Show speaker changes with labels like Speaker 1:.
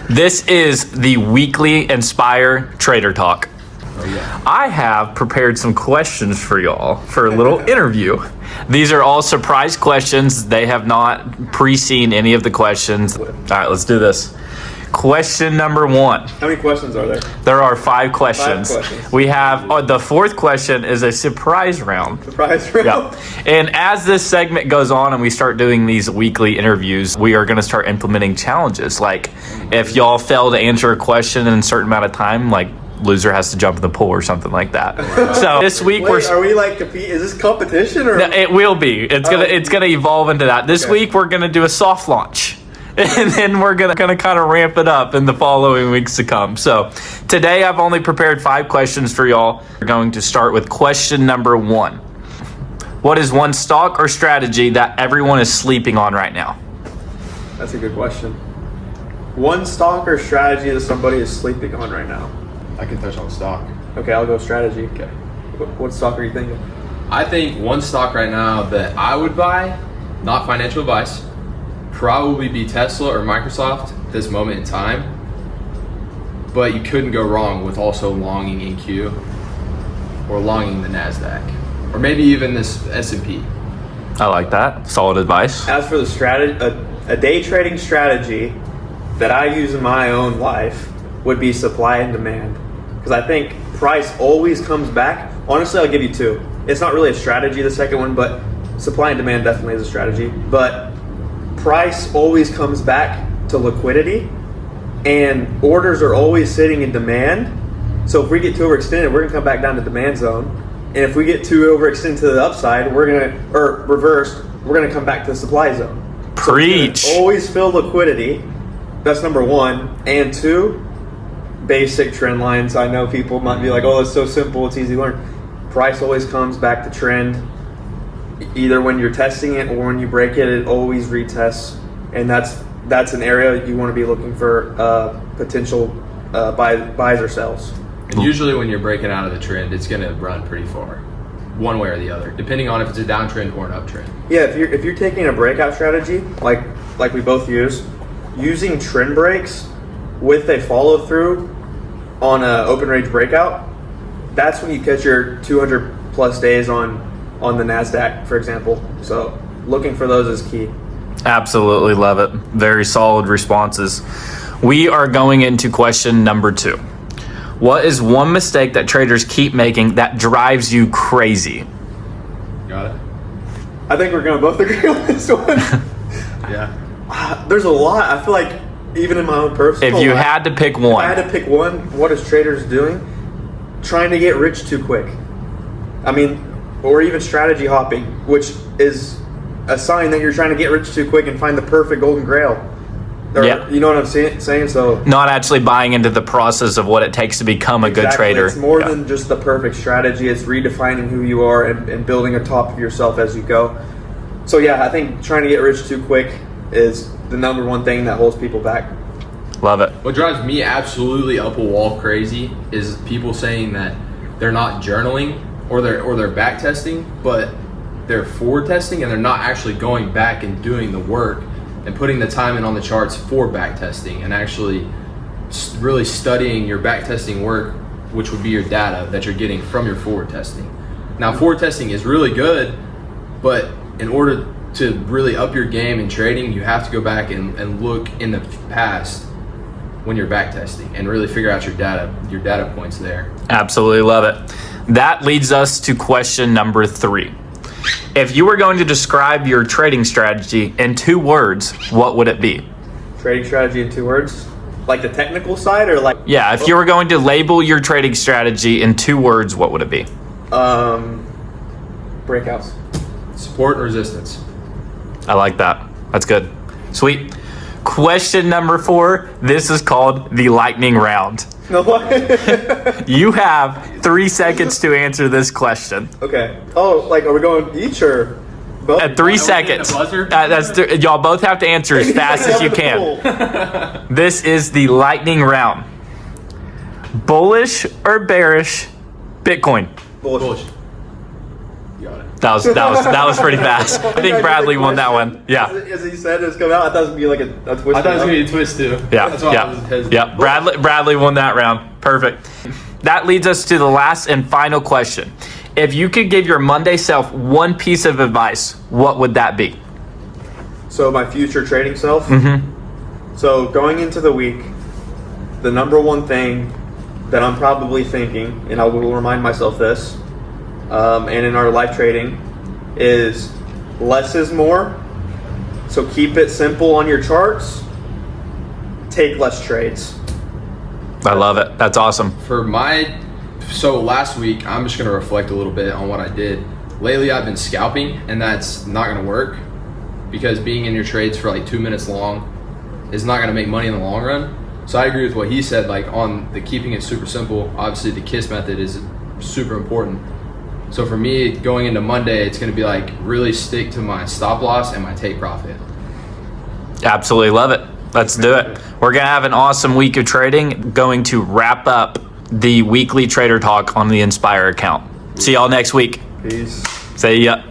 Speaker 1: This is the weekly Inspr Trader Talk.
Speaker 2: Oh, yeah.
Speaker 1: I have prepared some questions for y'all for a little interview. These are all surprise questions. They have not pre-seen any of the questions. All right, let's do this. Question number 1.
Speaker 3: How many questions are there?
Speaker 1: There are 5 questions.
Speaker 3: 5 questions.
Speaker 1: We have the 4th question is a surprise round.
Speaker 3: Surprise round?
Speaker 1: Yep. And as this segment goes on and we start doing these weekly interviews, we are going to start implementing challenges. Like if y'all fail to answer a question in a certain amount of time, like loser has to jump in the pool or something like that. So this week
Speaker 3: are we like compete? Is this competition or?
Speaker 1: No, it will be. It's gonna evolve into that. This week we're gonna do a soft launch. And then we're gonna kind of ramp it up in the following weeks to come. So today I've only prepared 5 questions for y'all. We're going to start with question number 1. What is one stock or strategy that everyone is sleeping on right now?
Speaker 3: That's a good question. One stock or strategy that somebody is sleeping on right now.
Speaker 2: I can touch on stock.
Speaker 3: Okay, I'll go strategy.
Speaker 2: Okay.
Speaker 3: What stock are you thinking?
Speaker 2: I think one stock right now that I would buy, not financial advice, probably be Tesla or Microsoft at this moment in time. But you couldn't go wrong with also longing EQ or longing the NASDAQ or maybe even this S&P.
Speaker 1: I like that. Solid advice.
Speaker 3: As for the strategy, a day trading strategy that I use in my own life would be supply and demand. Because I think price always comes back. Honestly, I'll give you 2. It's not really a strategy, the second one, but supply and demand definitely is a strategy. But price always comes back to liquidity, and orders are always sitting in demand. So if we get too overextended, we're gonna come back down to demand zone. And if we get too overextended to the upside, or reversed, we're gonna come back to the supply zone.
Speaker 1: Preach.
Speaker 3: So always fill liquidity. That's number 1. And 2, basic trend lines. I know people might be like, oh, it's so simple, it's easy to learn. Price always comes back to trend. Either when you're testing it or when you break it, it always retests. And that's an area you want to be looking for potential buys or sells.
Speaker 2: And usually when you're breaking out of the trend, it's going to run pretty far, one way or the other, depending on if it's a downtrend or an uptrend.
Speaker 3: Yeah, if you're taking a breakout strategy, like we both use, using trend breaks with a follow through on an open range breakout, that's when you catch your 200 plus days on the NASDAQ, for example. So looking for those is key.
Speaker 1: Absolutely love it. Very solid responses. We are going into question number 2. What is one mistake that traders keep making that drives you crazy?
Speaker 2: Got it?
Speaker 3: I think we're going to both agree on this one.
Speaker 2: Yeah.
Speaker 3: There's a lot. I feel like even in my own personal
Speaker 1: If you
Speaker 3: life,
Speaker 1: had to pick one.
Speaker 3: if I had to pick one, what is traders doing? Trying to get rich too quick. I mean, or even strategy hopping, which is a sign that you're trying to get rich too quick and find the perfect golden grail.
Speaker 1: Yeah.
Speaker 3: You know what I'm saying? So
Speaker 1: Not actually buying into the process of what it takes to become a good trader.
Speaker 3: It's more
Speaker 1: Yeah.
Speaker 3: than just the perfect strategy. It's redefining who you are and building a top of yourself as you go. So yeah, I think trying to get rich too quick is the number one thing that holds people back.
Speaker 1: Love it.
Speaker 2: What drives me absolutely up a wall crazy is people saying that they're not journaling or they're back testing, but they're forward testing and they're not actually going back and doing the work and putting the time in on the charts for back testing and actually really studying your back testing work, which would be your data that you're getting from your forward testing. Now, forward testing is really good, but in order to really up your game in trading, you have to go back and look in the past when you're back testing and really figure out your data points there.
Speaker 1: Absolutely love it. That leads us to question number 3. If you were going to describe your trading strategy in 2 words, what would it be?
Speaker 3: Trading strategy in 2 words? Like the technical side or like?
Speaker 1: Yeah, if you were going to label your trading strategy in 2 words, what would it be?
Speaker 3: Breakouts.
Speaker 2: Support and resistance.
Speaker 1: I like that. That's good. Sweet. Question number 4. This is called the lightning round.
Speaker 3: No way.
Speaker 1: You have 3 seconds to answer this question.
Speaker 3: Okay. Oh, like are we going each or both?
Speaker 1: At 3
Speaker 2: Are we
Speaker 1: seconds.
Speaker 2: hitting a buzzer?
Speaker 1: Y'all both have to answer as fast as you can. This is the lightning round. Bullish or bearish Bitcoin?
Speaker 3: Bullish.
Speaker 2: Bullish. You got it.
Speaker 1: That was pretty fast. I think Bradley won that one. Yeah.
Speaker 3: As he said, it's coming out. I thought it was gonna be like a twist.
Speaker 2: I thought it was gonna be a twist too.
Speaker 1: Yeah.
Speaker 2: That's why I was hesitant.
Speaker 1: Yeah. Bradley won that round. Perfect. That leads us to the last and final question. If you could give your Monday self one piece of advice, what would that be?
Speaker 3: So my future trading self.
Speaker 1: Mm-hmm.
Speaker 3: So going into the week, the number one thing that I'm probably thinking, and I will remind myself this, and in our live trading, is less is more. So keep it simple on your charts. Take less trades.
Speaker 1: I love it. That's awesome.
Speaker 2: So last week, I'm just going to reflect a little bit on what I did. Lately, I've been scalping, and that's not going to work because being in your trades for like 2 minutes long is not going to make money in the long run. So I agree with what he said, like on the keeping it super simple. Obviously, the KISS method is super important. So for me, going into Monday, it's going to be like really stick to my stop loss and my take profit.
Speaker 1: Absolutely love it. Let's do it. We're going to have an awesome week of trading. Going to wrap up the weekly trader talk on the Inspire account. See y'all next week.
Speaker 3: Peace.
Speaker 1: See ya.